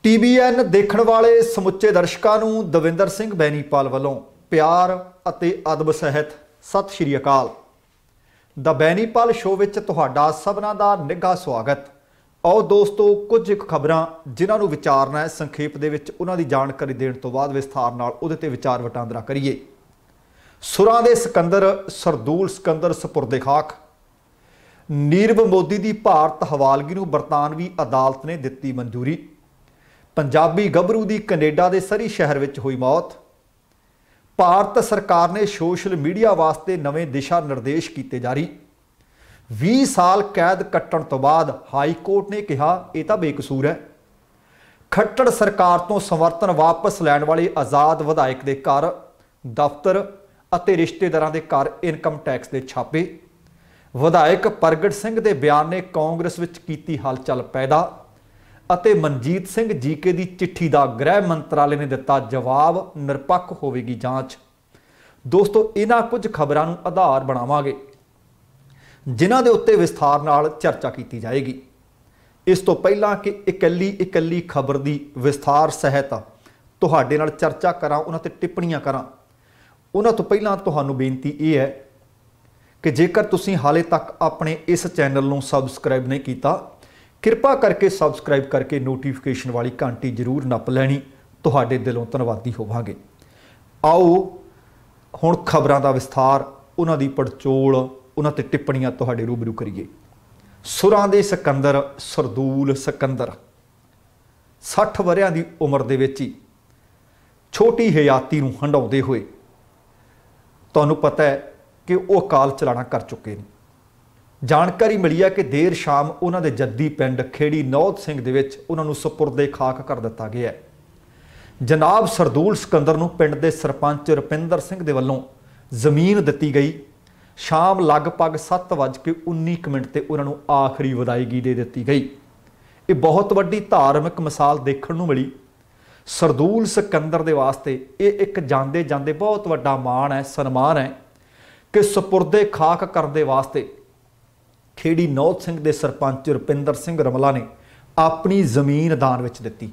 TVN देखण वाले समुचे दर्शकों नूं दविंदर सिंह बैनीपाल वालों प्यार अते अदब सहित सत श्री अकाल। द बैनीपाल शो विच तुहाडा सबना दा निघा स्वागत। आओ दोस्तों कुछ एक खबरां जिन्हां नूं विचारना है संखेप दे विच उन्हां दी जानकारी देण तो बाद विस्तार नाल उहदे ते विचार वटांदरा करिए। सुरां दे सिकंदर सरदूल सिकंदर सपुरदे खाक। नीरव मोदी दी भारत हवालगी नूं बरतानवी अदालत ने दित्ती मंजूरी। पंजाबी गभरू की कनेडा के सरी शहर में हुई मौत। भारत सरकार ने सोशल मीडिया वास्ते नवे दिशा निर्देश किए जारी। 20 साल कैद कट्टण तो बाद हाईकोर्ट ने कहा यह तो बेकसूर है। खट्टर सरकार तो समर्थन वापस लैण वाले आज़ाद विधायक के घर दफ्तर अते रिश्तेदारां के घर इनकम टैक्स के छापे। विधायक प्रगट सिंह के बयान ने कांग्रेस विच कीती हलचल पैदा अते मनजीत सिंह जीके की चिट्ठी का गृह मंत्रालय ने दिता जवाब निरपक्ष होवेगी जांच। दोस्तों इन्हां कुछ खबरों नूं आधार बनावांगे जिन्हां दे उत्ते विस्तार नाल चर्चा की जाएगी। इस तो पहला कि इकल्ली खबर की विस्तार सहित तुहाडे नाल चर्चा करां उन्हां ते टिप्पणियां करां, उन्हां तो पहला तुहानूं बेनती यह है कि जेकर तुसीं हाले तक अपने इस चैनल नूं सबसक्राइब नहीं किया, कृपा करके सबसक्राइब करके नोटिफिकेशन वाली घंटी जरूर नप लैनी। तुहाडे दिलों धन्नवादी होवांगे। आओ हुण खबरां दा विस्तार, उन्हां दी पड़चोल, उन्हां ते टिप्पणियां तुहाडे रूबरू करिए। सुरां दे सिकंदर सरदूल सिकंदर 60 वरियां दी उम्र दे विच ही छोटी हयाती नूं हंडाउंदे होए तुहानूं पता है कि वो अकाल चलाना कर चुके हैं। जानकारी मिली है कि देर शाम उन्होंने जद्दी पिंड खेड़ी नौध सिंह दे विच उन्होंने सुपुरदे खाक कर दिता गया है। जनाब सरदूल सिकंदर नूं पिंड के सरपंच रुपिंदर सिंह दे वल्लों जमीन दिती गई। शाम लगभग 7:19 ते उन्होंने आखिरी विदायगी दे दी गई। ये बहुत वड्डी धार्मिक मिसाल देखण नूं मिली। सरदूल सिकंदर दे वास्ते ये एक जांदे जांदे बहुत वड्डा माण है, सन्मान है कि सुपुरदे खाक करने वास्ते खेड़ी नौध सिंह के सरपंच रुपिंदर सिंह रमला ने अपनी जमीन दान विच दित्ती।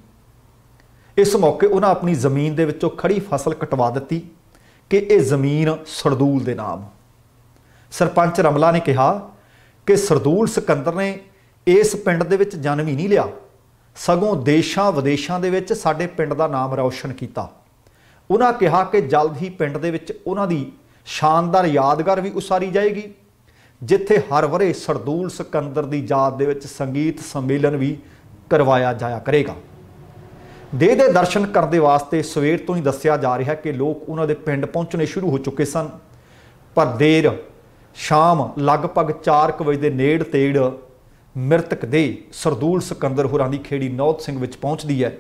इस मौके उन्हें अपनी जमीन दे विचों खड़ी फसल कटवा दी कि यह जमीन सरदूल के नाम। सरपंच रमला ने कहा कि सरदूल सिकंदर ने इस पिंड दे विच जन्म ही नहीं लिया, सगों देशां विदेशां दे विच साडे पिंड दा नाम रोशन किया। उन्हें कहा कि जल्द ही पिंड दे विच उन्हां दी शानदार यादगार भी उसारी जाएगी, जिथे हर वरे सरदूल सिकंदर की याद दे विच संगीत सम्मेलन भी करवाया जाया करेगा। देह दे दर्शन करने वास्ते सवेर तो ही दस्सिया जा रहा है कि लोग उन्होंने पिंड पहुँचने शुरू हो चुके सन, पर देर शाम लगभग 4 बजे के नेड़ तेड़ मृतक दे सरदूल सिकंदर होरां दी खेड़ी नौध सिंह विच पहुँचती है।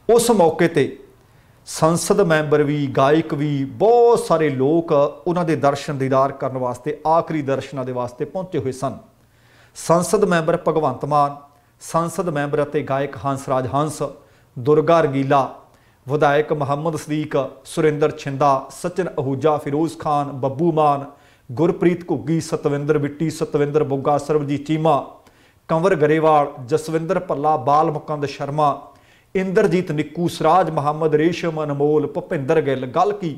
उस मौके ते संसद मैंबर भी, गायक भी, बहुत सारे लोग उन्होंने दर्शन दीदार करने वास्ते आखिरी दर्शनों के वास्ते पहुंचे हुए सन। संसद मैंबर भगवंत मान, संसद मैंबर अते गायक हंसराज हंस, दुर्गा रंगीला, विधायक मुहम्मद सदीक, सुरिंदर छिंदा, सचिन आहूजा, फिरोज खान, बब्बू मान, गुरप्रीत घुग्गी, सतविंदर बिट्टी, सतविंदर बुग्गा, सरबजीत चीमा, कंवर गरेवाल, जसविंदर भल्ला, बाल मुकंद शर्मा, इंद्रजीत निक्कू, सराज मुहम्मद, रेशम अनमोल, भुपिंदर गिल। गल की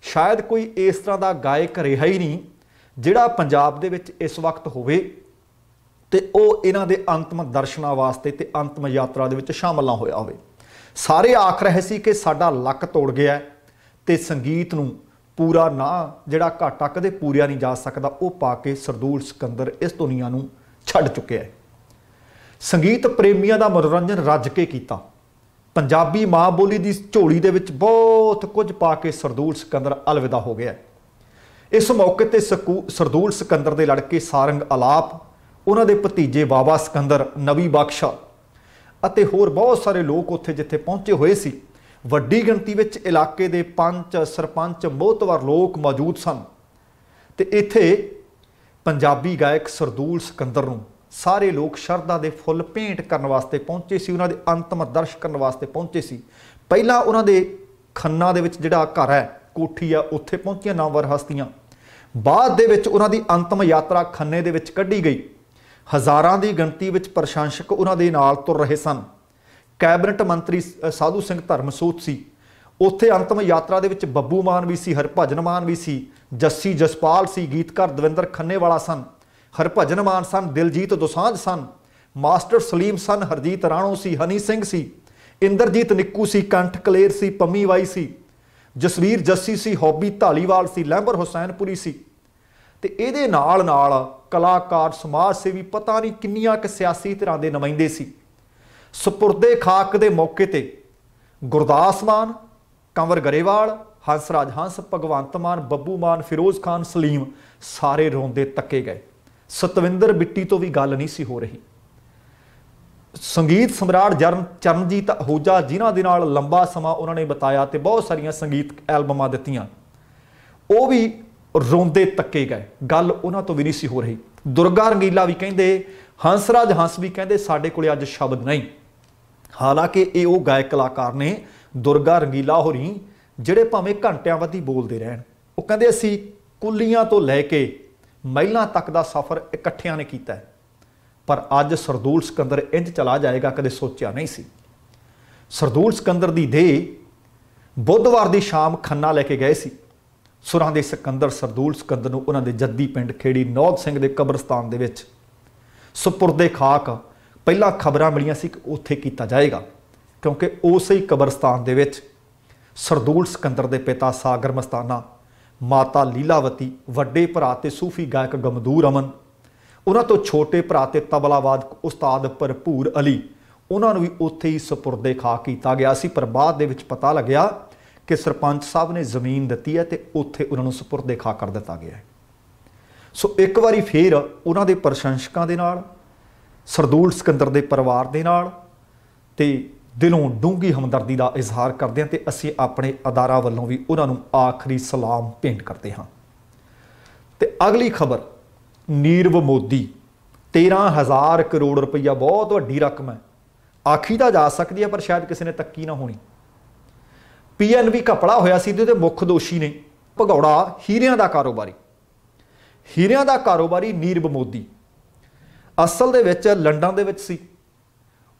शायद कोई इस तरह का गायक रहा ही नहीं जिहड़ा पंजाब दे विच इस वक्त होवे ते ओ इन्हां दे अंतिम दर्शनां वास्ते ते अंतिम यात्रा दे विच शामिल ना होया होवे। सारे आख रहे सी कि साडा लक तोड़ गया है ते संगीत नूं पूरा ना जिहड़ा घाटा कदे पूरिया नहीं जा सकदा वो पा के सरदूल सिकंदर इस दुनिया नूं छड्ड चुकिया है। संगीत प्रेमियों का मनोरंजन रज के कीता। पंजाबी माँ बोली की झोली दे विच बहुत कुछ पा के सरदूल सिकंदर अलविदा हो गया। इस मौके ते सरदूल सिकंदर के लड़के सारंग अलाप, उन्होंने भतीजे बाबा सिकंदर, नवी बख्श अते होर बहुत सारे लोग उत्थे जिथे पहुंचे हुए सी। वड्डी गिणती विच इलाके दे पंच, सरपंच, मोहतवर लोग मौजूद सन ते इत्थे पंजाबी गायक सरदूल सिकंदर नूं सारे लोग शरधा के फुल भेंट करने वास्ते पहुंचे सी, उन्होंने अंतिम दर्श करने वास्ते पहुंचे सी। पहला उन्होंने खन्ना दे विच जिहड़ा घर है, कोठी है, उत्थे पहुंचियां नामवर हस्तियां। बाद दे विच उन्हां दी अंतिम यात्रा खन्ने दे विच कढ़ी गई। हज़ारां दी गिणती विच प्रशंसक उन्हां दे नाल तुर रहे सन। कैबिनेट मंत्री साधू सिंह धर्मसोत सी, उत्थे अंतिम यात्रा दे विच बब्बू मान भी सी, हरभजन मान भी सी, जस्सी जसपाल सी, गीतकार दविंदर खन्नेवाला सन, हरभजन मान सन, दिलजीत दोसांझ सन, मास्टर सलीम सन, हरजीत राणो सी, हनी सिंह सी, इंद्रजीत निक्कू सी, कंठ कलेर सी, पम्मी वाई सी, जसवीर जस्सी सी, हॉबी धालीवाल सी, लैंबर हुसैनपुरी सी। ते इहदे नाल नाल कलाकार, समाज सेवी, पता नहीं किन्नियां क सियासी धिरां दे नुमाइंदे सी। सपुरदे खाक दे मौके ते गुरदास मान, कंवर गरेवाल, हंसराज हंस, भगवंत मान, बब्बू मान, फिरोज खान, सलीम सारे रोंदे तके गए। सतविंदर बिट्टी तो भी गल नहीं सी हो रही। संगीत सम्राट चरणजीत आहूजा, जिन्हां दे नाल लंबा समा उन्होंने बताया ते बहुत सारियां संगीत एल्बमां दित्तियां, वो भी रोंदे तके गए। गल उन्हां तो भी नहीं सी हो रही। दुर्गा रंगीला भी कहंदे, हंसराज हंस भी कहंदे साडे कोले अज शब्द नहीं। हालांकि ये वो गायक कलाकार ने दुर्गा रंगीला होरी ਜਿਹੜੇ ਭਾਵੇਂ ਘੰਟਿਆਂ ਬੱਧੀ ਬੋਲਦੇ ਰਹਿਣ। ਉਹ ਕਹਿੰਦੇ ਅਸੀਂ ਕੁੱਲੀਆਂ ਤੋਂ ਲੈ ਕੇ ਮਹਿਲਾਂ ਤੱਕ ਦਾ ਸਫ਼ਰ ਇਕੱਠਿਆਂ ਨੇ ਕੀਤਾ ਹੈ, ਪਰ ਅੱਜ ਸਰਦੂਲ ਸਿਕੰਦਰ ਇੰਜ ਚਲਾ ਜਾਏਗਾ ਕਦੇ ਸੋਚਿਆ ਨਹੀਂ ਸੀ। ਸਰਦੂਲ ਸਿਕੰਦਰ ਦੀ ਦੇਹ ਬੁੱਧਵਾਰ ਦੀ ਸ਼ਾਮ ਖੰਨਾ ਲੈ ਕੇ ਗਏ ਸੀ। ਸੁਰਾਂ ਦੇ ਸਿਕੰਦਰ ਸਰਦੂਲ ਸਿਕੰਦਰ ਨੂੰ ਉਹਨਾਂ ਦੇ ਜੱਦੀ ਪਿੰਡ ਖੇੜੀ ਨੌਧ ਸਿੰਘ ਦੇ ਕਬਰਸਤਾਨ ਦੇ ਵਿੱਚ ਸੁਪੁਰਦੇ ਖਾਕ ਪਹਿਲਾਂ ਖਬਰਾਂ ਮਿਲੀਆਂ ਸੀ ਕਿ ਉੱਥੇ ਕੀਤਾ ਜਾਏਗਾ, ਕਿਉਂਕਿ ਉਸੇ ਹੀ ਕਬਰਸਤਾਨ ਦੇ ਵਿੱਚ सरदूल सिकंदर के पिता सागर मस्ताना, माता लीलावती, वड्डे भरा ते सूफी गायक गमदूर अमन, उन्हां तो छोटे भरा ते तबलावादक उस्ताद भरपूर अली, उन्होंने भी उत्थे ही सपुरदे खा किया गया सी। पर बाद दे विच पता लग्या कि सरपंच साहब ने जमीन दी है तो उत्थे उन्होंने सपुरदे खा कर दिता गया है। सो एक बारी फिर उन्हां दे प्रशंसकां दे नाल, सरदूल सिकंदर के परिवार दे नाल ते दिलों डूंगी हमदर्दी का इजहार करते हैं तो असी अपने अदारा वालों भी उन्होंने आखिरी सलाम भेंट करते हाँ। तो अगली खबर, नीरव मोदी 13,000 करोड़ रुपया बहुत वड्डी रकम है, आखी तो जा सकती है पर शायद किसी ने तक्की ना होनी। PNB घपला होया सी ते मुख दोषी ने भगौड़ा हीरियां का कारोबारी, हीरियां का कारोबारी नीरव मोदी असल दे विच लंडन दे विच सी।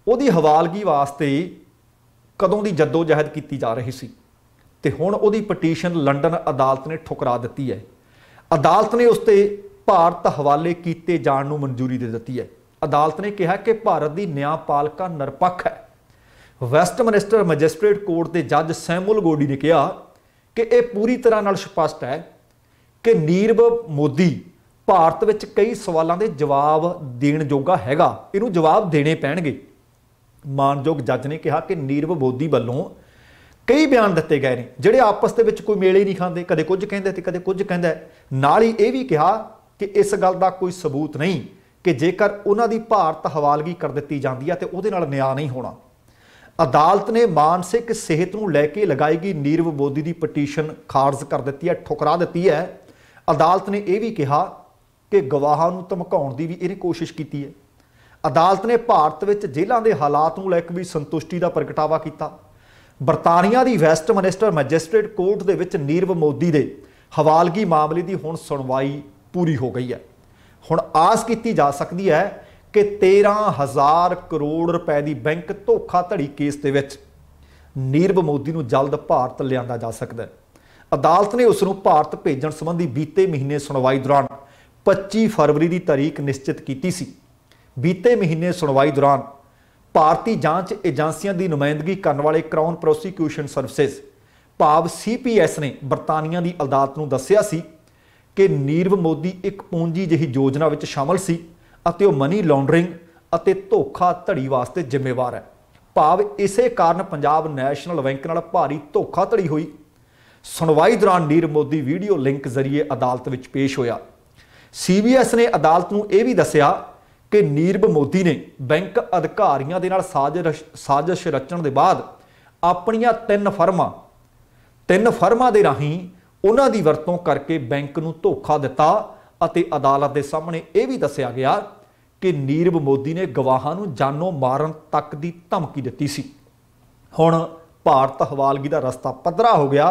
ਉਹਦੀ ਹਵਾਲਗੀ ਵਾਸਤੇ ਕਦੋਂ ਦੀ ਜਦੋਜਹਿਦ ਕੀਤੀ ਜਾ ਰਹੀ ਸੀ ਤੇ ਹੁਣ ਉਹਦੀ ਪਟੀਸ਼ਨ ਲੰਡਨ ਅਦਾਲਤ ਨੇ ਠੁਕਰਾ ਦਿੱਤੀ ਹੈ। ਅਦਾਲਤ ਨੇ ਉਸ ਤੇ ਭਾਰਤ ਹਵਾਲੇ ਕੀਤੇ ਜਾਣ ਨੂੰ ਮਨਜ਼ੂਰੀ ਦੇ ਦਿੱਤੀ ਹੈ। ਅਦਾਲਤ ਨੇ ਕਿਹਾ ਕਿ ਭਾਰਤ ਦੀ ਨਿਆਂਪਾਲਿਕਾ ਨਿਰਪੱਖ ਹੈ। ਵੈਸਟਮਿਨਿਸਟਰ ਮੈਜਿਸਟ੍ਰੇਟ ਕੋਰਟ ਦੇ ਜੱਜ ਸੈਮੂਅਲ ਗੋਡੀ ਨੇ ਕਿਹਾ ਕਿ ਇਹ ਪੂਰੀ ਤਰ੍ਹਾਂ ਨਾਲ ਸਪਸ਼ਟ ਹੈ ਕਿ ਨੀਰਵ ਮੋਦੀ ਭਾਰਤ ਵਿੱਚ ਕਈ ਸਵਾਲਾਂ ਦੇ ਜਵਾਬ ਦੇਣ ਜੋਗਾ ਹੈਗਾ, ਇਹਨੂੰ ਜਵਾਬ ਦੇਣੇ ਪੈਣਗੇ। मानयोग जज ने कहा कि नीरव मोदी वालों कई बयान दिते गए हैं जिहड़े आपस दे विच कोई मेल ही नहीं खाते, कदे कुछ कहंदे ते कदे कुछ कहंदा। नाल ही यह भी कहा कि इस गल का कोई सबूत नहीं कि जेकर उन्हां दी भारत हवालगी कर दी जाती है तो उहदे नाल न्याय नहीं होना। अदालत ने मानसिक सेहत नूं लैके लगाई गई नीरव मोदी की पटीशन खारज कर दी है, ठुकरा दी है। अदालत ने यह भी कहा कि गवाहां नूं धमकाउण दी भी इहने कोशिश की है। अदालत ने भारत विच जेलों के हालात नूं लैके भी संतुष्टि का प्रगटावा किया। बरतानिया की वैस्टमिनिस्टर मैजिस्ट्रेट कोर्ट दे विच नीरव मोदी के हवालगी मामले की हुण सुनवाई पूरी हो गई है। हुण आस की जा सकती है कि 13,000 करोड़ रुपए की बैंक धोखाधड़ी केस दे विच नीरव मोदी नूं जल्द भारत लिआंदा जा सकता है। अदालत ने उसनूं भारत भेजण संबंधी बीते महीने सुनवाई दौरान 25 फरवरी की तारीख निश्चित की सी। बीते महीने सुनवाई दौरान भारतीय जांच एजेंसियों की नुमाइंदगी करने वाले क्राउन प्रोसीक्यूशन सर्विसेज भाव CPS ने बरतानिया की अदालत नूं दस्सिया सी कि नीरव मोदी एक पूंजी जिही योजना विच शामिल सी अते वो मनी लॉन्ड्रिंग अते धोखाधड़ी वास्ते जिम्मेवार है। भाव इसे कारण पंजाब नैशनल बैंक नाल भारी धोखाधड़ी हुई। सुनवाई दौरान नीरव मोदी वीडियो लिंक जरिए अदालत विच पेश होया। CBS ने अदालत नूं यह भी दस्सिया कि नीरव मोदी ने बैंक अधिकारियों के नाल साजिश रचण के बाद अपनियां तीन फर्मां दे राही उन्हां दी वरतों करके बैंक नूं धोखा दिता अते अदालत के सामने यह भी दस्सिया गया कि नीरव मोदी ने गवाहां नूं जानों मारन तक की धमकी दित्ती सी। हुण भारत हवालगी का रस्ता पद्धरा हो गया।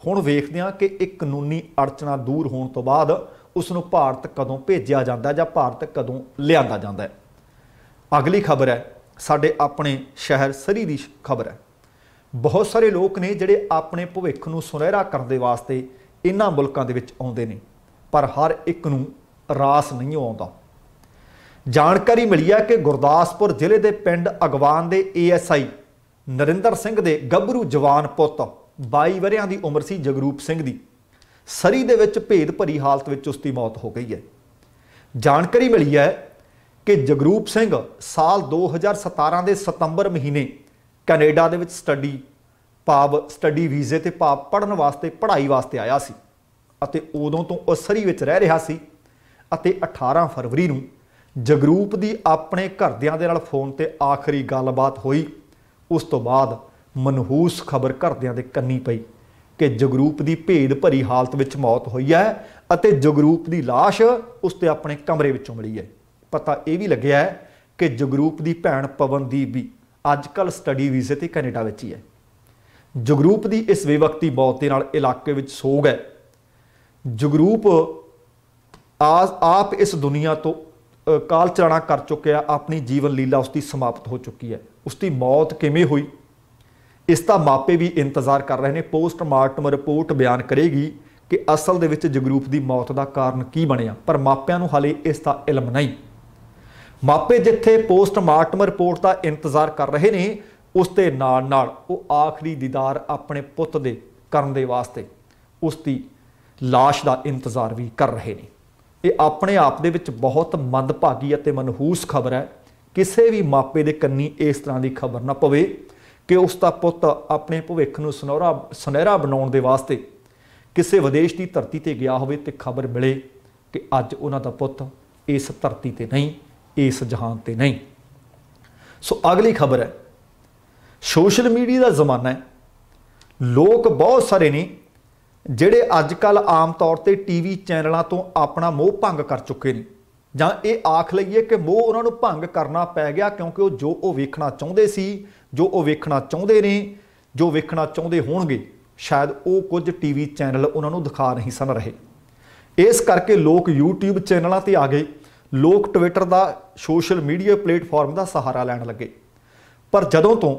हुण वेखदे हां कि एक कानूनी अड़चना दूर होने तो बाद उसनूं भारत कदों भेजिया जाता है जां भारत कदों लिआंदा जाता है। अगली खबर है, साडे अपने शहर सरी की खबर है। बहुत सारे लोग ने जिहड़े अपने भविख नूं सुनहरा करने दे वास्ते इन्हां मुल्कां दे विच आउंदे ने, पर हर एक नूं रास नहीं आउंदा। जानकारी मिली है कि गुरदासपुर जिले के पिंड अगवान के ASI नरिंदर सिंह के गभरू जवान पुत 22 वरियां की उम्र सी जगरूप सिंह की सरी दे विच भेद भरी हालत में उसकी मौत हो गई है। जानकारी मिली है कि जगरूप सिंह साल 2017 के सितंबर महीने कैनेडा दे विच स्टडी वीजे ते भाव पढ़न वास्ते पढ़ाई वास्ते आया सी अते उदों तो वह सरी विच रह रहा सी अते 18 फरवरी नूं जगरूप की अपने घरदियां दे नाल फोन ते आखिरी गलबात हुई। उस तो बाद मनहूस खबर घरदियां दे कन्नी पई कि जगरूप की भेद भरी हालत में मौत हुई है अते जगरूप की लाश उसके अपने कमरे विचों मिली है। पता यह भी लग्या है कि जगरूप की भैन पवनदीप भी अजकल स्टडी वीजे ते कैनेडा विच ही है। जगरूप की इस बेवकती मौत के नाल इलाके विच सोग है। जगरूप आप इस दुनिया तो काल चलाना कर चुके हैं, अपनी जीवन लीला उसकी समाप्त हो चुकी है। उसकी मौत किवें हुई इसका मापे भी इंतजार कर रहे हैं। पोस्टमार्टम रिपोर्ट बयान करेगी कि असल दे विच जगरूप की मौत का कारण की बनिया, पर मापिਆਂ ਨੂੰ हाले इसका इल्म नहीं। मापे जिथे पोस्टमार्टम रिपोर्ट का इंतजार कर रहे हैं उसके नाल नाल वो आखिरी दीदार अपने पुत दे करन दे वास्ते उसकी लाश का इंतजार भी कर रहे हैं। ये अपने आप दे विच बहुत मंदभागी अते मनहूस खबर है। किसी भी मापे दे कन्नी इस तरह की खबर ना पवे कि उसका पुत अपने भविख नूं सुनहरा बनाउण दे वास्ते किसी विदेश की धरती ते गया होवे ते खबर मिले कि अज उन्हां दा पुत इस धरती ते नहीं, इस जहान ते नहीं। सो अगली खबर है, सोशल मीडिया का जमाना है। लोग बहुत सारे ने ਜਿਹੜੇ अजकल आम तौर पर टीवी चैनलों तो अपना मोह भंग कर चुके हैं, जां ये आख लईए कि मोह उन्होंने भंग करना पै गया क्योंकि वो जो वो वेखना चाहते सी, जो वो वेखना चाहते ने, जो वेखना चाहते होणगे शायद वो कुछ टीवी चैनल उन्होंने दिखा नहीं सन रहे। इस करके लोग यूट्यूब चैनलों पर आ गए, लोग ट्विटर का सोशल मीडिया प्लेटफॉर्म का सहारा लैण लगे। पर जदों तो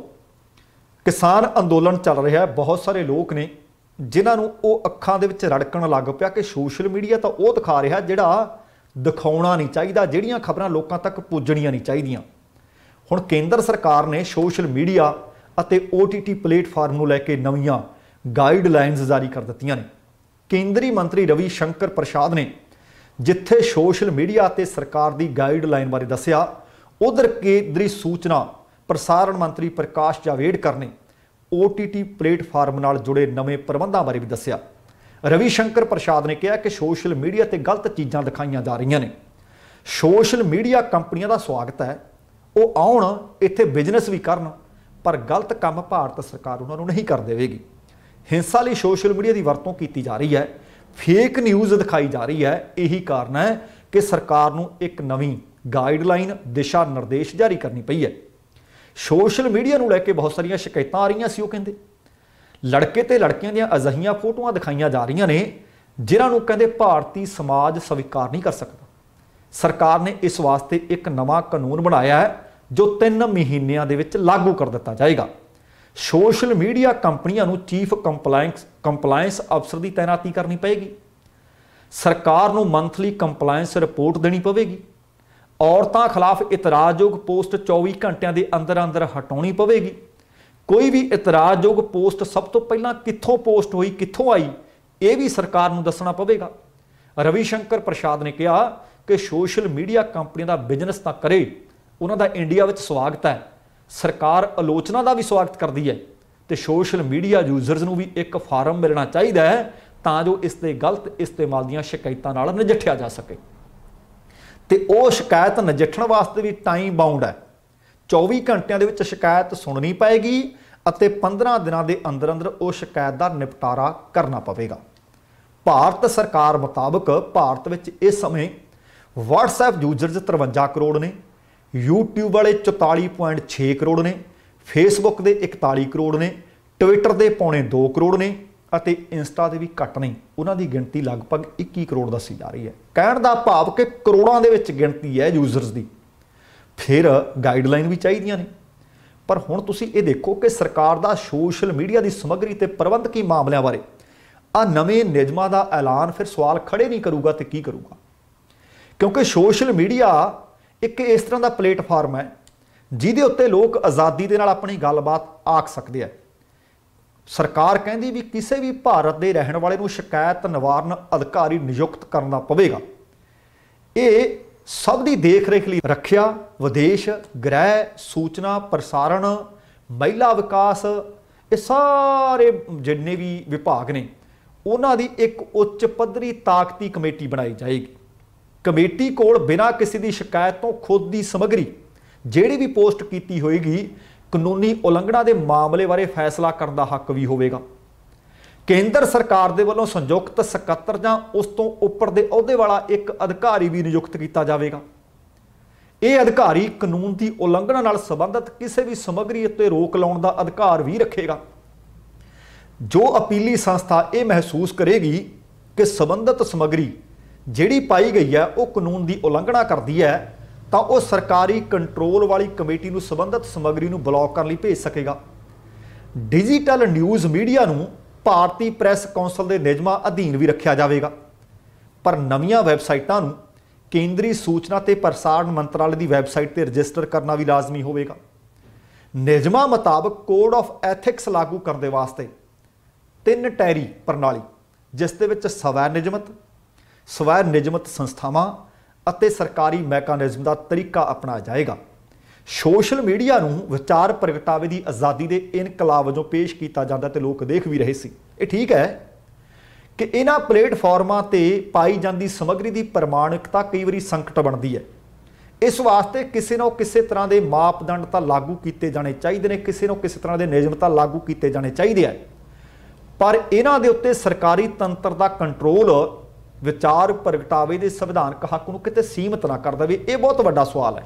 किसान अंदोलन चल रहा है, बहुत सारे लोग ने जिन्होंने वो अखां दे विच रड़कण लग पिया कि सोशल मीडिया तो वो दिखा रहा जिहड़ा दिखाउणा नहीं चाहिए, जिहड़ियां खबरां लोकां तक पुजणियां नहीं चाहिदियां। हुण केंद्र सरकार ने सोशल मीडिया अते OTT प्लेटफॉर्म नूं लैके नवीं गाइडलाइनस जारी कर दित्तियां ने। केंद्रीय मंत्री रवि शंकर प्रसाद ने जिथे सोशल मीडिया अते सरकार की गाइडलाइन बारे दस्सिया, उधर केंद्रीय सूचना प्रसारण मंत्री प्रकाश जावड़ेकर ने OTT प्लेटफॉर्म नाल जुड़े नवे प्रबंधों बारे भी दस्सिया। रवि शंकर प्रसाद ने कहा कि सोशल मीडिया ते गलत चीज़ां दिखाईयां जा रही ने। सोशल मीडिया कंपनियों का स्वागत है, वो आउण इत्थे बिजनेस भी करन, पर गलत काम भारत सरकार उन्होंने नहीं कर देगी। हिंसा लई सोशल मीडिया की वरतों की जा रही है, फेक न्यूज़ दिखाई जा रही है। यही कारण है कि सरकार नूं एक नवीं गाइडलाइन दिशा निर्देश जारी करनी पई है। सोशल मीडिया नूं लैके बहुत सारिया शिकायतां आ रही सी। वो कहते लड़के ते लड़कियां दीयां अजिहियां फोटोआं दिखाईयां जा रही ने जिन्हां नूं कहते भारतीय समाज स्वीकार नहीं कर सकता। सरकार ने इस वास्ते एक नवा कानून बनाया है जो 3 महीनों दे विच लागू कर दिता जाएगा। सोशल मीडिया कंपनियों नूं चीफ कंपलायंस अफसर की तैनाती करनी पएगी। सरकार नूं मंथली कंपलायंस रिपोर्ट देनी पवेगी। औरतों खिलाफ इतराजयोग पोस्ट 24 घंटिया के अंदर अंदर हटानी पवेगी। कोई भी इतराजयोग पोस्ट सब तो पहला कित्थों पोस्ट हुई, कित्थों आई, ये भी सरकार नूं दसना पवेगा। रविशंकर प्रसाद ने कहा कि सोशल मीडिया कंपनियों का बिजनेस तो करे, उन्हों इंडिया में स्वागत है, सरकार आलोचना का भी स्वागत करती है, तो सोशल मीडिया यूजरस नूं भी एक फार्म मिलना चाहिए है तां जो इसके गलत इस्तेमाल दीयां शिकायतां नाल नजिठिया जा सके। तो वह शिकायत नजिठण वास्ते भी टाइम बाउंड है। 24 घंटिया के विच शिकायत सुननी पएगी अते 15 दिनों के अंदर अंदर उस शिकायत का निपटारा करना पवेगा। भारत सरकार मुताबक भारत में इस समय WhatsApp यूजरस 53 करोड़ ने, यूट्यूब वाले 44.6 करोड़ ने, फेसबुक के 41 करोड़ ने, ट्विटर के 2.25 करोड़ ने, ਅਤੇ इंस्टा ਦੇ भी घट नहीं, उन्होंने गिनती लगभग 21 करोड़ दसी जा रही है। कहण दा भाव कि करोड़ों के गिनती है यूजरस की। फिर गाइडलाइन भी चाहिए ने। पर हुण तुसीं ये देखो कि सरकार दा सोशल मीडिया की समग्री ते प्रबंधकी मामलों बारे आ नवे नियमां दा ऐलान फिर सवाल खड़े नहीं करूगा तो की करूगा, क्योंकि सोशल मीडिया एक इस तरह का प्लेटफार्म है जिहदे उत्ते लोग आज़ादी दे नाल अपनी गलबात आख सकते हैं। सरकार कहती भी किसी भी भारत के रहने वाले नूं शिकायत निवारण अधिकारी नियुक्त करना पवेगा। ये सब की देख रेख लई रखिया, विदेश, गृह, सूचना प्रसारण, महिला विकास, ये सारे जिन्ने भी विभाग ने उन्हां दी एक उच्च पद्धरी ताकती कमेटी बनाई जाएगी। कमेटी कोल बिना किसी की शिकायत तो खुद की समग्री जिहड़ी भी पोस्ट की होएगी कानूनी उलंघना के मामले बारे फैसला करने का हक भी होगा। केंद्र सरकार दे वल्लों संयुक्त सकत्तर जां उस तो उपर दे अहुदे वाला एक अधिकारी भी नियुक्त किया जाएगा। ये अधिकारी कानून की उलंघना नाल संबंधित किसी भी समग्री उत्ते रोक लाउण दा अधिकार भी रखेगा। जो अपीली संस्था ये महसूस करेगी कि संबंधित समग्री जिहड़ी पाई गई है वो कानून की उलंघना करती है तो वह सरकारी कंट्रोल वाली कमेटी नूं संबंधित समग्री नूं ब्लॉक करने भेज सकेगा। डिजिटल न्यूज़ मीडिया नूं भारतीय प्रैस कौंसल के नियमां अधीन भी रखा जाएगा, पर नवीं वैबसाइटां नूं केंद्रीय सूचना ते प्रसारण मंत्रालय की वैबसाइट पर रजिस्टर करना भी लाजमी होगा। नियमां मुताबक कोड ऑफ एथिक्स लागू करने वास्ते 3 टैरी प्रणाली जिस दे विच स्वै निजमत संस्थावां ਅਤੇ सरकारी मैकानिज़म का तरीका अपनाया जाएगा। सोशल मीडिया नूं विचार प्रगटावे की आज़ादी के इनकलाब वजों पेश किया जाता तो लोग देख भी रहे सी। ये ठीक है कि इन्हां प्लेटफॉर्मां ते पाई जाती समग्री की प्रमाणिकता कई बारी संकट बनती है। इस वास्ते किसी न किसी तरह के मापदंड तो लागू किए जाने चाहिए ने, किसी न किसी तरह के नियम तो लागू किए जाने चाहिए है, पर इन्हां दे उत्ते सरकारी तंत्र का कंट्रोल विचार प्रगटावे के संविधानक हक को किते सीमित ना कर दे। ये बहुत बड़ा सवाल है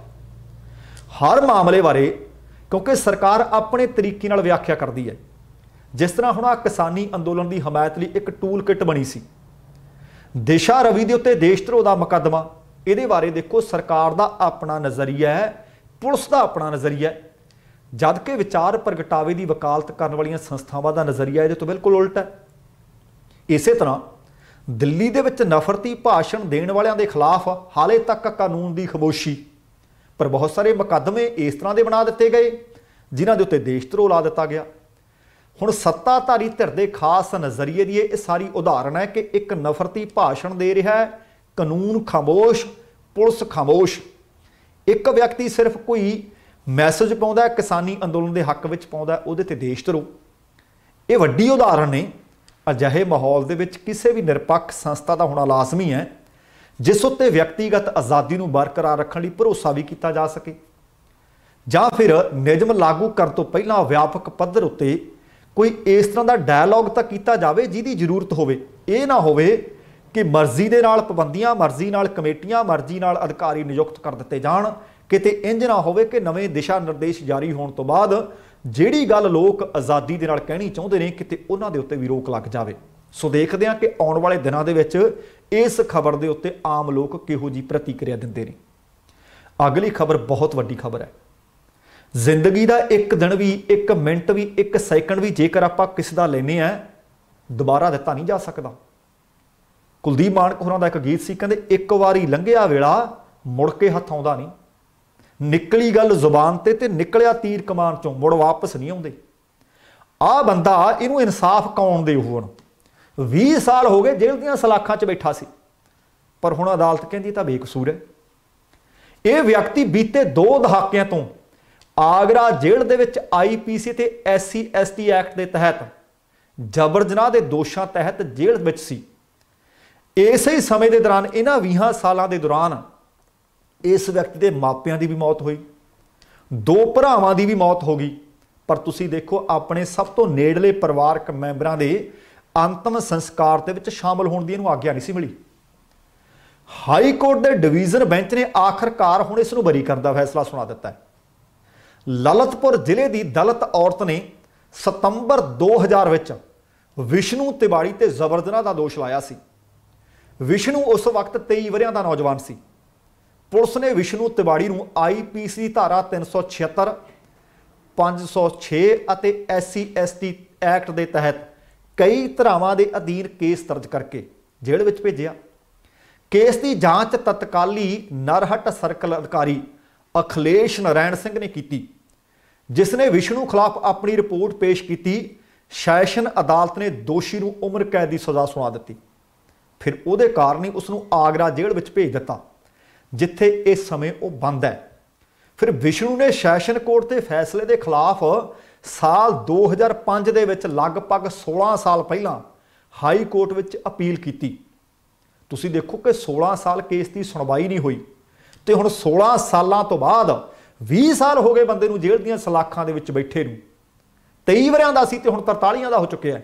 हर मामले बारे, क्योंकि सरकार अपने तरीके नाल व्याख्या करती है। जिस तरह हुण किसानी अंदोलन की हमायत लई एक टूल किट बनी सी, दिशा रवि के उत्ते देशद्रोह का मुकदमा, ये बारे देखो सरकार का अपना नज़रिया है, पुलिस का अपना नज़रिया है, जबकि विचार प्रगटावे की वकालत करने वाली संस्थावां का नज़रिया ये तो बिल्कुल उल्टा है। इस तरह दिल्ली दे विच नफरती भाषण देने वालों के खिलाफ हाले तक कानून की खामोशी, पर बहुत सारे मुकदमे इस तरह के बना दिते गए जिन्हां दे उत्ते देशद्रोह ला दिता गया। हुण सत्ताधारी धिर दे खास नज़रिए की यह सारी उदाहरण है कि एक नफरती भाषण दे रहा है, कानून खामोश, पुलिस खामोश। एक व्यक्ति सिर्फ कोई मैसेज पाउंदा है, किसानी अंदोलन के हक में पाउंदा है, उहदे ते देशद्रोह। ये वड्डी उदाहरण ने अजिहे माहौल दे विच किसी भी निरपक्ष संस्था का होना लाजमी है जिस उत्ते व्यक्तिगत आज़ादी नूं बरकरार रखने लई भरोसा भी किया जा सके, जां फिर नियम लागू करन तो पहलां व्यापक पद्धर उत्ते कोई इस तरह का डायलॉग तो किया जाए जिहदी जरूरत होवे। ये ना होवे कि मर्जी दे नाल पाबंदियां, मर्जी नाल कमेटियां, मर्जी नाल अधिकारी नियुक्त कर दिते जाण। किते इंज ना होवे कि नवे दिशा निर्देश जारी होने तो बाद जिहड़ी गल लोग आज़ादी दे नाल कहनी चाहुंदे ने किते उन्हां दे उत्ते भी रोक लग जावे। सो देखते हैं कि आने वाले दिनों के विच इस खबर के उत्ते आम लोग किहो जी प्रतिक्रिया दिंदे ने। अगली खबर बहुत वड्डी खबर है। जिंदगी का एक दिन भी, एक मिनट भी, एक सैकंड भी जेकर आपां किसी दा लैने हैं दोबारा दिता नहीं जा सकता। कुलदीप मानक होरां दा एक गीत सी, कहंदे एक वारी लंघिया वेला मुड़ के हथ आउंदा नहीं, निकली गल जुबान ते निकलिया तीर कमान चों मुड़ वापस नहीं आउंदे। आ बंदा इनू इंसाफ कौन दे हुण 20 साल हो गए जेल दीआं सलाखां च बैठा सी, पर हुण अदालत कहंदी तां बेकसूर है। यह व्यक्ति बीते 2 दहाकिਆਂ तो आगरा जेल दे विच IPC ते SC/ST एक्ट के तहत जबर जनाह के दोषों तहत जेल विच सी। इस ही समय के दौरान इन्हां 20 सालों के दौरान इस व्यक्ति के मापियां की भी मौत हुई, 2 भरावां की भी मौत हो गई, पर तुसीं देखो अपने सब तो नेड़ले परिवारक मैंबरां दे अंतिम संस्कार दे विच शामिल होने की इहनूं आग्या नहीं सी मिली। हाई कोर्ट के डिवीजन बेंच ने आखिरकार हुण इस नूं बरी करन दा फैसला सुना दिता है। ललितपुर जिले की दलित औरत ने सितंबर 2000 विच विष्णु तिवाड़ी ते जबर जनाह दा दोष लाया सी। विष्णु उस वक्त 23 वरियां दा नौजवान सी। पुलिस ने विष्णु तिवाड़ी नूं IPC धारा 376 506 ਅਤੇ SC/ST एक्ट के तहत कई ਧਾਰਾਵਾਂ के अधीन केस दर्ज करके जेल में भेजिया। केस की जांच तत्काली नरहट सर्कल अधिकारी अखिलेश नारायण सिंह ने की, जिसने विष्णु खिलाफ अपनी रिपोर्ट पेश की। सैशन अदालत ने दोषी को उम्र कैद की सज़ा सुना दी। फिर उहदे कारण ही उसनूं आगरा जेल में भेज दिता, जिथे इस समय वो बंद है। फिर विष्णु ने सैशन कोर्ट के फैसले के खिलाफ साल 2005 दे विच लगभग 16 साल पहला हाई कोर्ट विच अपील की। तुसीं देखो कि 16 साल केस की सुनवाई नहीं हुई, तो हुण 16 सालों तो बाद 20 साल हो गए बंदे नूं जेल दीआं सलाखां दे विच बैठे नूं। 23 वरियां दा सी ते हुण 43 दा हो चुकिया है।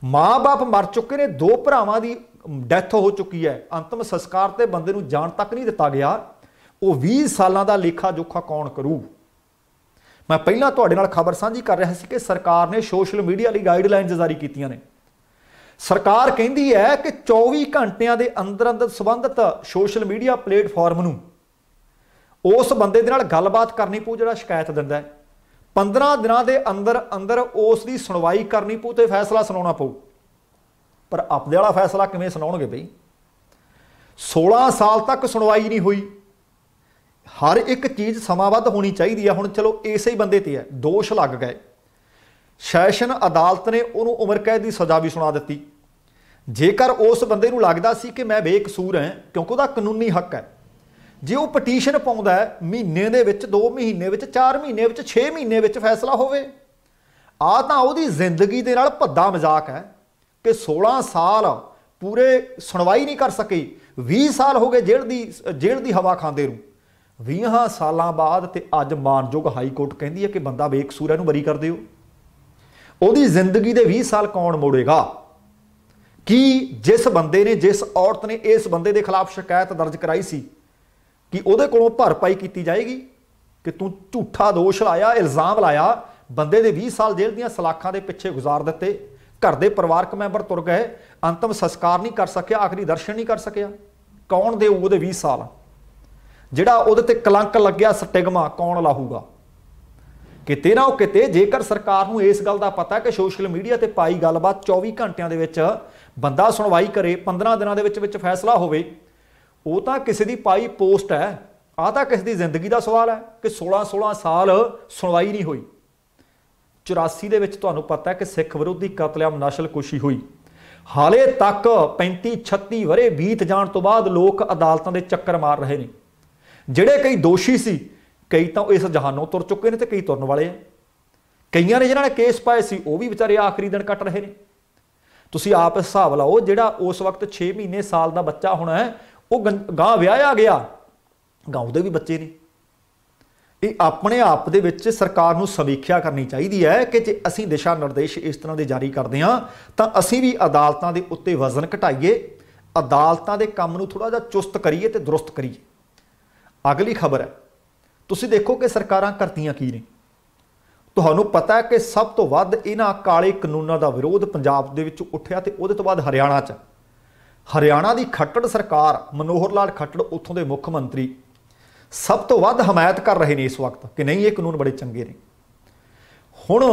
माँ बाप मर चुके ने, 2 भरावां दी डैथ हो चुकी है। अंतिम संस्कार ते बंदे नूं जाण तक नहीं दिता गया। वो 20 सालों का लेखा जोखा कौन करू। मैं पहला तुहाडे नाल खबर साझी कर रहा सी कि सरकार ने सोशल मीडिया लई गाइडलाइनस जारी कीतियां ने। सरकार कहती है कि 24 घंटिया के अंदर अंदर संबंधित सोशल मीडिया प्लेटफॉर्म नूं उस बंदे दे नाल गलबात करनी पऊ जिहड़ा शिकायत दिंदा है। 15 दिनों के अंदर अंदर उसकी सुनवाई करनी पऊ ते फैसला सुनाउणा पऊ। पर आपदे वाला फैसला किवें सुनाउणगे बई? 16 साल तक सुनवाई नहीं हुई। हर एक चीज़ समाबद्ध होनी चाहिए है। हुण चलो इसे ही बंदे ते है, दोष लग गए। सैशन अदालत ने उन्होंने उम्र कैद की सज़ा भी सुना दी। जेकर उस बंदे नूं लगदा सी कि मैं बेकसूर है, क्योंकि उसका कानूनी हक है, जे वो पटीशन पाउंदा है महीने दे विच, 2 महीने विच, 4 महीने विच, 6 महीने विच फैसला होवे, आ तां उहदी जिंदगी दे नाल भद्दा मजाक है कि 16 साल पूरे सुनवाई नहीं कर सके। 20 साल हो गए जेल दी हवा खांदे नूं। 20 सालों बाद ते अज मानयोग हाई कोर्ट कहती है कि बंदा बेकसूर है, इहनूं बरी कर दिओ। उहदी जिंदगी दे 20 साल कौन मोड़ेगा? कि जिस बंदे ने, जिस औरत ने इस बंदे के खिलाफ शिकायत दर्ज कराई सी, कि उहदे कोलों भरपाई की जाएगी कि तू झूठा दोष लाया, इल्जाम लाया, बंदे दे 20 साल जेल दीआं सलाखां दे पिछे गुजार दिते, घर दे परिवारक मैंबर तुर गए, अंतिम संस्कार नहीं कर सकिया, आखिरी दर्शन नहीं कर सकिया। कौन देऊ उहदे 20 साल? जिहड़ा उहदे ते कलंक लग्या, स्टिगमा कौन लाहूगा? किते ना किते जेकर सरकार नूं इस गल दा पता है कि सोशल मीडिया ते पाई गलबात 24 घंटिया दे विच बंदा सुनवाई करे, 15 दिनों के विच फैसला होवे, वो तो किसी की पाई पोस्ट है। आ तो किसी की जिंदगी का सवाल है कि 16-16 साल सुनवाई नहीं हुई। 84 दे विच तुहानूं पता है कि सिख विरोधी कतलेआम नस्लकुशी हुई। हाले तक 35-36 वरे बीत जाण तो बाद लोग अदालतों के चक्कर मार रहे हैं। जिहड़े कई दोषी सी, कई तो इस जहानों तुर चुके हैं तो कई तुरन वाले हैं। कईयां ने जिन्हां ने केस पाए सी वो भी बेचारे आखिरी दिन कट रहे हैं। तुसीं आप हिसाब लाओ, जिहड़ा उस वक्त 6 महीने साल का बच्चा होना है, वो गां विआहिया गया, गाँव के भी बच्चे ने। ये अपने आप दे विच सरकार नूं समीक्षा करनी चाहिए है कि जे असीं दिशा निर्देश इस तरह के जारी करते हैं तो असीं भी अदालतां दे उत्ते वजन घटाइए, अदालतां दे काम नूं थोड़ा जिहा चुस्त करिए ते दुरुस्त करिए। अगली खबर है, तुसीं देखो कि सरकारां करतियां की ने। तुहानूं पता है कि सब तो वध इन्हां काले कानूनां दा विरोध पंजाब दे विच उठिया ते उहदे तो बाद हरियाणा च। हरियाणा की खट्टर सरकार, मनोहर लाल खट्टर उत्थों के मुख मंत्री, सब तो वध हमायत कर रहे हैं इस वक्त कि नहीं ये कानून बड़े चंगे ने। हुण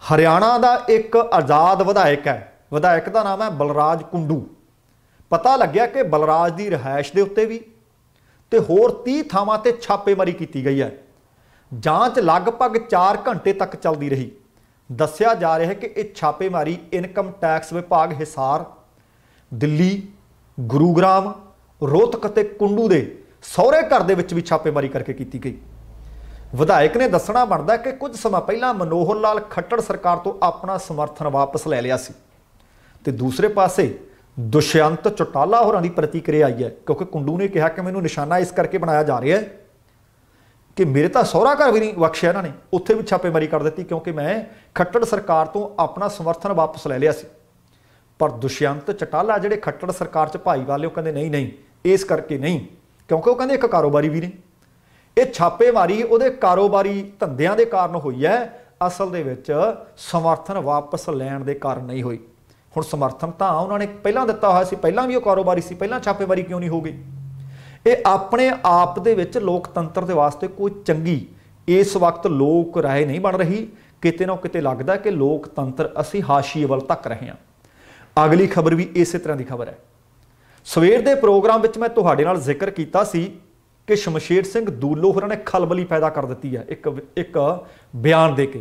हरियाणा का एक आज़ाद विधायक है, विधायक का नाम है बलराज कुंडू। पता लग्या कि बलराज की रिहायश के उत्ते भी ते होर 30 थावां ते छापेमारी की गई है। जांच लगभग 4 घंटे तक चलती रही। दस्सिया जा रहा है कि यह छापेमारी इनकम टैक्स विभाग हिसार, दिल्ली, गुरुग्राम, रोहतक ते कुंडू दे सौरे घर दे विच भी छापेमारी करके की गई। विधायक ने दसना बनता कि कुछ समय पहला मनोहर लाल खट्टर सरकार तो अपना समर्थन वापस ले लिया सी, ते दूसरे पासे दुष्यंत चौटाला होरां दी प्रतिक्रिया आई है, क्योंकि कुंडू ने कहा कि मैनूं निशाना इस करके बनाया जा रहा है कि मेरे तो सौरा घर भी नहीं बख्शिया इन्होंने, उत्थे भी छापेमारी कर दी क्योंकि मैं खट्टर सरकार तो अपना समर्थन वापस ले लिया सी। पर दुष्यंत चौटाला जिहड़े खट्टर सरकार च भाई वाले कहते नहीं नहीं इस करके नहीं, क्योंकि वो कहते एक कारोबारी भी ने। ये छापेमारी उहदे कारोबारी धंधियां दे कारण हुई है, असल दे विच समर्थन वापस लैण दे कारण नहीं हुई। हुण समर्थन तो उन्होंने पहलां दिता होया सी, पहलां भी वो कारोबारी सी, पहलां छापेमारी क्यों नहीं हो गई? ये अपने आप दे विच लोकतंत्र के वास्ते कोई चंगी इस वक्त लोक राय नहीं बन रही। किते ना किते लगता कि लोकतंत्र असी हाशीए वल तक रहे हैं। अगली खबर भी इस तरह की खबर है। सवेर के प्रोग्राम में मैं तुहाडे नाल जिक्र किया सी कि शमशेर सिंह दूलो होरां ने खलबली पैदा कर दी है एक बयान दे के।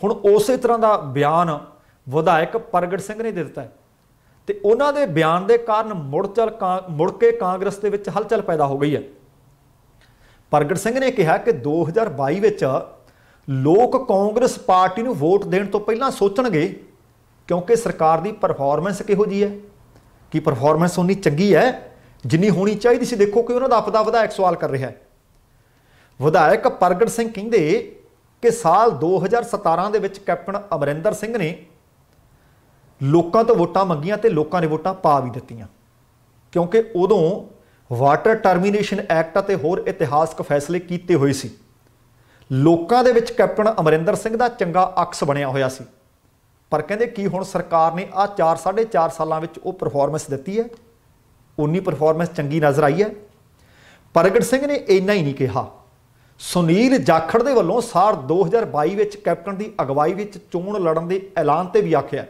हुण उस तरह का बयान विधायक परगट सिंह ने दे दिता है तो उन्होंने बयान के कारण मुड़ के कांग्रेस के विच हलचल पैदा हो गई है। परगट सिंह ने कहा कि 2022 विच लोग कांग्रेस पार्टी नूं वोट देण तो पहलां सोचणगे क्योंकि सरकार की परफॉर्मेंस किहो जी है कि परफॉर्मेंस उन्नी चंगी है जिन्नी होनी चाहिए सी। देखो कि उन्होंने आपदा विधायक सवाल कर रहा है। विधायक परगट सिंह कहंदे कि साल 2017 दे विच कैप्टन अमरिंदर सिंह ने लोगों तो वोटां मंगियां ते लोगों ने वोटां पा भी दित्तियां क्योंकि उदों वाटर टर्मीनेशन एक्ट ते होर इतिहासक फैसले कीते हुए सी। लोगों दे विच कैप्टन अमरिंदर सिंह दा चंगा अक्स बनिया होया सी। पर कहंदे कि हुण सरकार ने आ 4-4.5 सालां विच वो परफॉर्मेंस दित्ती है, उन्नी परफॉर्मेंस चंगी नज़र आई है। परगट सिंह ने इन्ना ही नहीं कहा। सुनील जाखड़ दे वल्लों साल 2022 विच कैप्टन की अगवाई विच चोण लड़न के ऐलान ते भी आख्या।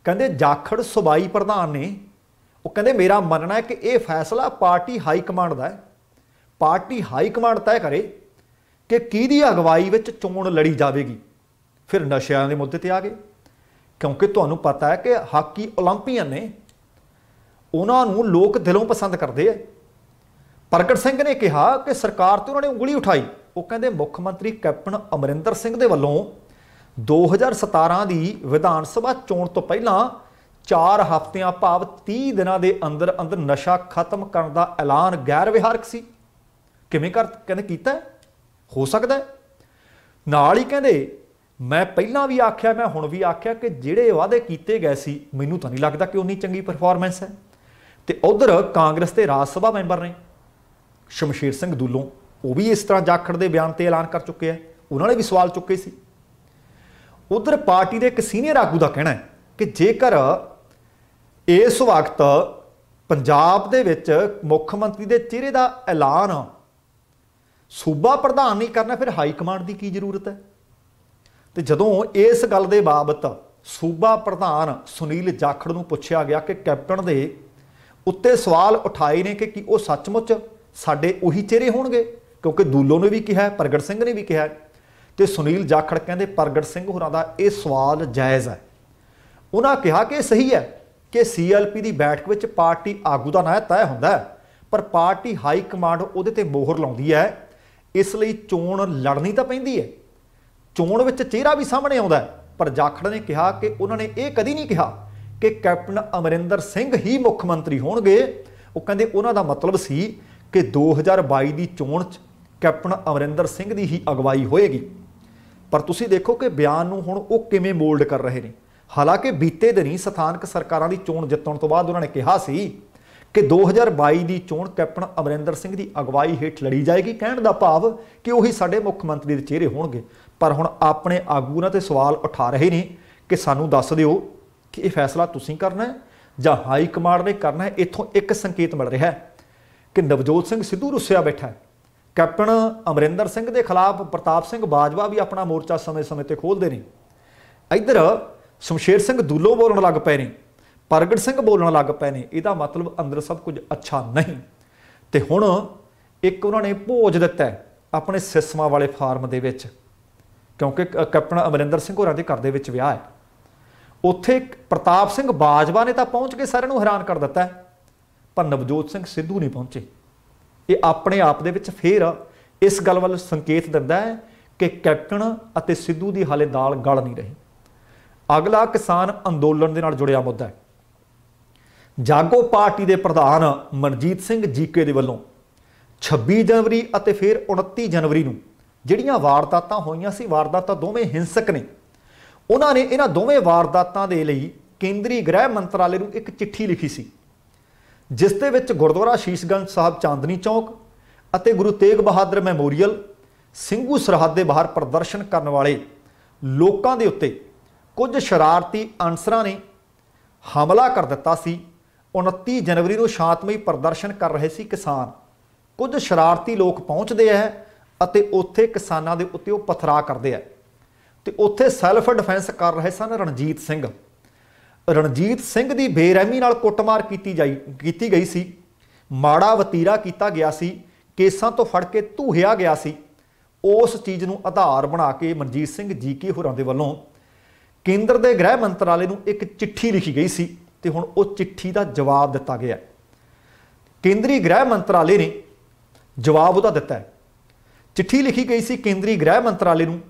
कहंदे जाखड़ सूबाई प्रधान ने वो कहंदे मेरा मनना है कि यह फैसला पार्टी हाई कमांड का है। पार्टी हाई कमांड तय करे कि किहदी अगवाई विच चोण लड़ी जाएगी। फिर नशिਆਂ के मुद्दे ते आ गए क्योंकि तुहानूं पता है कि हाकी ओलंपीयन ने उन्होंने लोग दिलों पसंद करते हैं। परगट सिंह ने कहा कि सरकार तो उन्होंने उंगली उठाई। वो कहते मुख्य मंत्री कैप्टन अमरिंदर सिंह के वलों 2017 की विधान सभा चोण तो पहला 4 हफ्तियां भाव 30 दिनों के अंदर अंदर नशा खत्म करने का ऐलान गैर विहारक सी। किवें कर कहते कीता हो सकता है। नाल ही कहते मैं पहला भी आख्या मैं हुण भी आख्या कि जिहड़े वादे कीते गए सी मैनूं तां नहीं लगदा कि उन्नी चंगी परफॉर्मेंस है। तो उधर कांग्रेस के राज सभा मैंबर ने शमशेर सिंह दूलों वो भी इस तरह जाखड़ के बयान से ऐलान कर चुके हैं। उन्होंने भी सवाल चुके सी। उधर पार्टी के एक सीनियर आगू का कहना है कि जेकर इस वक्त पंजाब दे विच मुख्य मंत्री के चेहरे का ऐलान सूबा प्रधान नहीं करना फिर हाई कमांड की की जरूरत है। तो जदों इस गल के बाबत सूबा प्रधान सुनील जाखड़ नूं पुछया गया कि कैप्टन के उत्ते सवाल उठाए ने कि वो सचमुच साडे उही चेहरे होणगे क्योंकि दूलों ने भी कहा परगट सिंह ने भी कहा। तो सुनील जाखड़ कहते परगट सिंह होरां दा ये सवाल जायज़ है। उन्होंने कहा कि सही है कि CLP की बैठक में पार्टी आगू का नाम तय होंदा है पर पार्टी हाई कमांड उहदे ते मोहर लाउंदी है। इसलिए चोण लड़नी तो पैंदी है। चोण विच चेहरा भी सामने आउंदा है। पर जाखड़ ने कहा कि उन्होंने ये कदी नहीं कहा कि कैप्टन अमरिंदर सिंह ही मुख्य मंत्री होणगे। वो कहंदे उन्हां दा मतलब सी कि 2022 की चोण च कैप्टन अमरिंदर सिंह की ही अगवाई होएगी। पर तुसीं देखो कि बयान नूं हुण वो किवें मोल्ड कर रहे हैं। हालांकि बीते दिनी स्थानक सरकारां दी चोण जितण तो बाद उन्होंने कहा सी कि 2022 की चोण कैप्टन अमरिंदर सिंह की अगवाई हेठ लड़ी जाएगी। कहण दा भाव कि वही साडे मुख्य मंत्री के चेहरे होणगे। पर हुण अपने आगू उन्हां ते सवाल उठा रहे हैं कि सानूं दस दिओ कि यह फैसला तुसीं करना है जां हाई कमांड ने करना है। इत्थों एक संकेत मिल रहा है कि नवजोत सिंह सिद्धू रुसिया बैठा है। कैप्टन अमरिंदर सिंह के खिलाफ प्रताप सिंह बाजवा भी अपना मोर्चा समय समय पर खोलते हैं। इधर शमशेर सिंह दूलो बोलण लग पे ने, परगट सिंह बोलण लग पे ने। इहदा मतलब अंदर सब कुछ अच्छा नहीं। तो हुण एक उन्होंने भोज दिता है अपने सिसमा वाले फार्म के विच क्योंकि कैप्टन अमरिंदर सिंह होरां दे घर दे विच विआह है। उत्थे प्रताप सिंह बाजवा ने तो पहुँच के सारिਆਂ ਨੂੰ हैरान कर दिता है पर नवजोत सिंह सिद्धू नहीं पहुंचे। ये अपने आप दे विच फिर इस गल वल संकेत दिंदा है कि कैप्टन अते सिद्धू की हाले दाल गल नहीं रही। अगला किसान अंदोलन के नाल जुड़िया मुद्दा है। जागो पार्टी के प्रधान मनजीत सिंह जीके के वलों 26 जनवरी अते फिर 29 जनवरी नूं जिहड़ियां वारदातां होईयां सी, वारदातां दोवें हिंसक ने। उन्होंने इन्हां दोवें वारदातां दे लई केंद्रीय गृह मंत्रालय नूं एक चिट्ठी लिखी सी जिस दे विच गुरुद्वारा शीशगंज साहब चांदनी चौक अते गुरु तेग बहादुर मैमोरीअल ਸਿੰਘੂ सरहद के बाहर प्रदर्शन करने वाले लोगों के उत्ते कुछ शरारती अनसरां ने हमला कर दिता सी। 29 जनवरी को शांतमई प्रदर्शन कर रहे सी किसान। ਕੁਝ ਸ਼ਰਾਰਤੀ ਲੋਕ ਪਹੁੰਚਦੇ ਹੈ ਅਤੇ ਉੱਥੇ ਕਿਸਾਨਾਂ ਦੇ ਉੱਤੇ ਉਹ ਪਥਰਾ ਕਰਦੇ ਆ ਤੇ ਉੱਥੇ ਸੈਲਫ ਡਿਫੈਂਸ ਕਰ ਰਹੇ ਸਨ ਰਣਜੀਤ ਸਿੰਘ ਦੀ ਬੇਰਹਿਮੀ ਨਾਲ ਕੁੱਟਮਾਰ ਕੀਤੀ ਗਈ ਸੀ, ਮਾੜਾ ਵਤੀਰਾ ਕੀਤਾ ਗਿਆ ਸੀ, ਕੇਸਾਂ ਤੋਂ ਫੜ ਕੇ ਧੂਹਿਆ ਗਿਆ ਸੀ। ਉਸ ਚੀਜ਼ ਨੂੰ ਆਧਾਰ ਬਣਾ ਕੇ ਮਨਜੀਤ ਸਿੰਘ ਜੀਕੇ ਹੋਰਾਂ ਦੇ ਵੱਲੋਂ ਕੇਂਦਰ ਦੇ ਗ੍ਰਹਿ ਮੰਤਰਾਲੇ ਨੂੰ ਇੱਕ ਚਿੱਠੀ ਲਿਖੀ ਗਈ ਸੀ ਤੇ ਹੁਣ ਉਹ ਚਿੱਠੀ ਦਾ ਜਵਾਬ ਦਿੱਤਾ ਗਿਆ। ਕੇਂਦਰੀ ਗ੍ਰਹਿ ਮੰਤਰਾਲੇ ਨੇ ਜਵਾਬ ਉਹਦਾ ਦਿੱਤਾ ਹੈ। ਚਿੱਠੀ ਲਿਖੀ ਗਈ ਸੀ ਕੇਂਦਰੀ ਗ੍ਰਹਿ ਮੰਤਰਾਲੇ ਨੂੰ,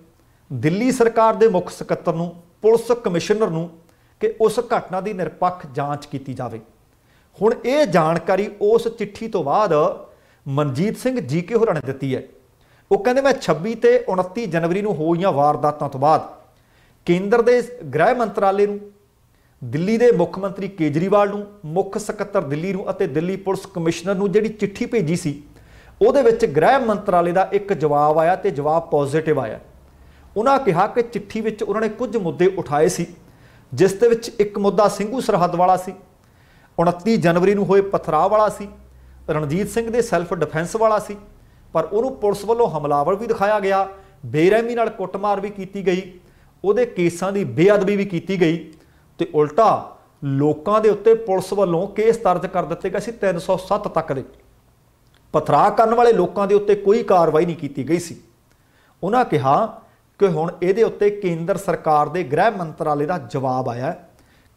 ਦਿੱਲੀ ਸਰਕਾਰ ਦੇ ਮੁੱਖ ਸਕੱਤਰ ਨੂੰ, ਪੁਲਿਸ ਕਮਿਸ਼ਨਰ ਨੂੰ ਕਿ ਉਸ ਘਟਨਾ ਦੀ ਨਿਰਪੱਖ ਜਾਂਚ ਕੀਤੀ ਜਾਵੇ। ਹੁਣ ਇਹ ਜਾਣਕਾਰੀ ਉਸ ਚਿੱਠੀ ਤੋਂ ਬਾਅਦ ਮਨਜੀਤ ਸਿੰਘ ਜੀਕੇ ਹੋਰਾਂ ਨੇ ਦਿੱਤੀ ਹੈ। ਉਹ ਕਹਿੰਦੇ ਮੈਂ 26 ਤੇ 29 ਜਨਵਰੀ ਨੂੰ ਹੋਈਆਂ ਵਾਰਦਾਤਾਂ ਤੋਂ ਬਾਅਦ ਕੇਂਦਰ ਦੇ ਗ੍ਰਹਿ ਮੰਤਰਾਲੇ ਨੂੰ, ਦਿੱਲੀ ਦੇ ਮੁੱਖ ਮੰਤਰੀ ਕੇਜਰੀਵਾਲ ਨੂੰ, ਮੁੱਖ ਸਕੱਤਰ ਦਿੱਲੀ ਨੂੰ ਅਤੇ ਦਿੱਲੀ ਪੁਲਿਸ ਕਮਿਸ਼ਨਰ ਨੂੰ ਜਿਹੜੀ ਚਿੱਠੀ ਭੇਜੀ ਸੀ ਉਹਦੇ ਵਿੱਚ ਗ੍ਰਹਿ ਮੰਤਰਾਲੇ ਦਾ ਇੱਕ ਜਵਾਬ ਆਇਆ ਤੇ ਜਵਾਬ ਪੋਜ਼ਿਟਿਵ ਆਇਆ। ਉਹਨਾਂ ਕਿਹਾ ਕਿ ਚਿੱਠੀ ਵਿੱਚ ਉਹਨਾਂ ਨੇ ਕੁਝ ਮੁੱਦੇ ਉਠਾਏ ਸੀ, ਜਿਸ ਦੇ ਵਿੱਚ ਇੱਕ ਮੁੱਦਾ ਸਿੰਘੂ ਸਰਹੱਦ ਵਾਲਾ ਸੀ, 29 ਜਨਵਰੀ ਨੂੰ ਹੋਏ ਪਥਰਾਅ ਵਾਲਾ ਸੀ, ਰਣਜੀਤ ਸਿੰਘ ਦੇ ਸੈਲਫ ਡਿਫੈਂਸ ਵਾਲਾ ਸੀ, ਪਰ ਉਹਨੂੰ ਪੁਲਿਸ ਵੱਲੋਂ ਹਮਲਾਵਰ ਵੀ ਦਿਖਾਇਆ ਗਿਆ, ਬੇਰਹਿਮੀ ਨਾਲ ਕੁੱਟਮਾਰ ਵੀ ਕੀਤੀ ਗਈ, ਉਹਦੇ ਕੇਸਾਂ ਦੀ ਬੇਅਦਬੀ ਵੀ ਕੀਤੀ ਗਈ ਤੇ ਉਲਟਾ ਲੋਕਾਂ ਦੇ ਉੱਤੇ ਪੁਲਿਸ ਵੱਲੋਂ ਕੇਸ ਦਰਜ ਕਰ ਦਿੱਤੇ ਗਏ ਸੀ 307 ਤੱਕ ਦੇ। ਪਥਰਾਅ ਕਰਨ ਵਾਲੇ ਲੋਕਾਂ ਦੇ ਉੱਤੇ ਕੋਈ ਕਾਰਵਾਈ ਨਹੀਂ ਕੀਤੀ ਗਈ ਸੀ। ਉਹਨਾਂ ਕਿਹਾ ਕਿ ਹੁਣ ਇਹਦੇ ਉੱਤੇ ਕੇਂਦਰ ਸਰਕਾਰ ਦੇ ਗ੍ਰਹਿ ਮੰਤਰਾਲੇ ਦਾ ਜਵਾਬ ਆਇਆ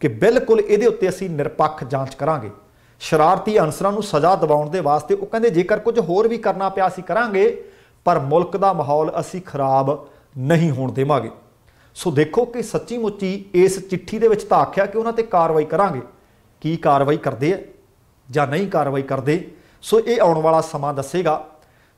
ਕਿ ਬਿਲਕੁਲ ਇਹਦੇ ਉੱਤੇ ਅਸੀਂ ਨਿਰਪੱਖ ਜਾਂਚ ਕਰਾਂਗੇ। ਸ਼ਰਾਰਤੀ ਅਨਸਰਾਂ ਨੂੰ ਸਜ਼ਾ ਦਿਵਾਉਣ ਦੇ ਵਾਸਤੇ ਉਹ ਕਹਿੰਦੇ ਜੇਕਰ ਕੁਝ ਹੋਰ ਵੀ ਕਰਨਾ ਪਿਆ ਅਸੀਂ ਕਰਾਂਗੇ, ਪਰ ਮੁਲਕ ਦਾ ਮਾਹੌਲ ਅਸੀਂ ਖਰਾਬ ਨਹੀਂ ਹੋਣ ਦੇਵਾਂਗੇ। ਸੋ ਦੇਖੋ ਕਿ ਸੱਚੀ ਮੁੱਚੀ ਇਸ ਚਿੱਠੀ ਦੇ ਵਿੱਚ ਤਾਂ ਆਖਿਆ ਕਿ ਉਹਨਾਂ ਤੇ ਕਾਰਵਾਈ ਕਰਾਂਗੇ, ਕੀ ਕਾਰਵਾਈ ਕਰਦੇ ਆ ਜਾਂ ਨਹੀਂ ਕਾਰਵਾਈ ਕਰਦੇ, ਸੋ ਇਹ ਆਉਣ ਵਾਲਾ ਸਮਾਂ ਦੱਸੇਗਾ।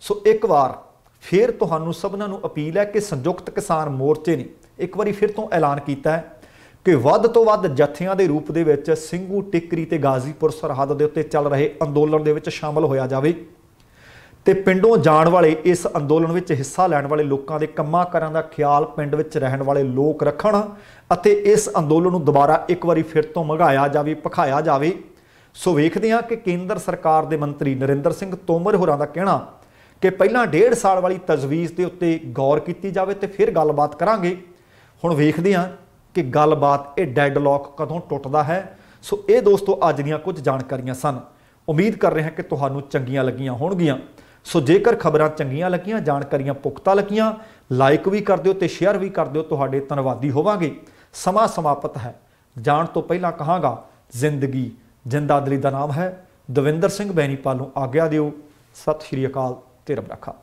ਸੋ ਇੱਕ ਵਾਰ ਫਿਰ ਤੁਹਾਨੂੰ ਸਭਨਾਂ ਨੂੰ ਅਪੀਲ ਹੈ ਕਿ ਸੰਯੁਕਤ ਕਿਸਾਨ ਮੋਰਚੇ ਨੇ ਇੱਕ ਵਾਰੀ ਫਿਰ ਤੋਂ ਐਲਾਨ ਕੀਤਾ ਹੈ ਕਿ ਵੱਧ ਤੋਂ ਵੱਧ ਜਥਿਆਂ ਦੇ ਰੂਪ ਦੇ ਵਿੱਚ ਸਿੰਘੂ, ਟਿੱਕਰੀ ਤੇ ਗਾਜ਼ੀਪੁਰ ਸਰਹੱਦ ਦੇ ਉੱਤੇ ਚੱਲ ਰਹੇ ਅੰਦੋਲਨ ਦੇ ਵਿੱਚ ਸ਼ਾਮਲ ਹੋਇਆ ਜਾਵੇ ਤੇ ਪਿੰਡੋਂ ਜਾਣ ਵਾਲੇ ਇਸ ਅੰਦੋਲਨ ਵਿੱਚ ਹਿੱਸਾ ਲੈਣ ਵਾਲੇ ਲੋਕਾਂ ਦੇ ਕੰਮਾਂ ਕਾਰਾਂ ਦਾ ਖਿਆਲ ਪਿੰਡ ਵਿੱਚ ਰਹਿਣ ਵਾਲੇ ਲੋਕ ਰੱਖਣ ਅਤੇ ਇਸ ਅੰਦੋਲਨ ਨੂੰ ਦੁਬਾਰਾ ਇੱਕ ਵਾਰੀ ਫਿਰ ਤੋਂ ਮਘਾਇਆ ਜਾਵੇ, ਭਖਾਇਆ ਜਾਵੇ। ਸੋ ਵੇਖਦੇ ਹਾਂ ਕਿ ਕੇਂਦਰ ਸਰਕਾਰ ਦੇ ਮੰਤਰੀ ਨਰਿੰਦਰ ਸਿੰਘ ਤੋਮਰ ਹੋਰਾਂ ਦਾ ਕਹਿਣਾ ਕਿ ਪਹਿਲਾਂ 1.5 ਸਾਲ ਵਾਲੀ ਤਜਵੀਜ਼ ਦੇ ਉੱਤੇ ਗੌਰ ਕੀਤੀ ਜਾਵੇ ਤੇ ਫਿਰ ਗੱਲਬਾਤ ਕਰਾਂਗੇ। ਹੁਣ ਵੇਖਦੇ ਹਾਂ ਕਿ ਗੱਲਬਾਤ ਇਹ ਡੈਡਲੌਕ ਕਦੋਂ ਟੁੱਟਦਾ ਹੈ। ਸੋ ਇਹ ਦੋਸਤੋ ਅੱਜ ਦੀਆਂ ਕੁਝ ਜਾਣਕਾਰੀਆਂ ਸਨ। ਉਮੀਦ ਕਰ ਰਹੇ ਹਾਂ ਕਿ ਤੁਹਾਨੂੰ ਚੰਗੀਆਂ ਲੱਗੀਆਂ ਹੋਣਗੀਆਂ। ਸੋ ਜੇਕਰ ਖਬਰਾਂ ਚੰਗੀਆਂ ਲੱਗੀਆਂ, ਜਾਣਕਾਰੀਆਂ ਪੁਖਤਾ ਲੱਗੀਆਂ, ਲਾਈਕ ਵੀ ਕਰ ਦਿਓ ਤੇ ਸ਼ੇਅਰ ਵੀ ਕਰ ਦਿਓ, ਤੁਹਾਡੇ ਧੰਨਵਾਦੀ ਹੋਵਾਂਗੇ। ਸਮਾਂ ਸਮਾਪਤ ਹੈ। ਜਾਣ ਤੋਂ ਪਹਿਲਾਂ ਕਹਾਂਗਾ ਜ਼ਿੰਦਗੀ ਜਿੰਦਾਦਲੀ ਦਾ ਨਾਮ ਹੈ। ਦਵਿੰਦਰ ਸਿੰਘ ਬੈਨੀਪਾਲ ਨੂੰ ਆਗਿਆ ਦਿਓ। ਸਤਿ ਸ਼੍ਰੀ ਅਕਾਲ ਤੇ ਰੱਬ ਰਾਖਾ।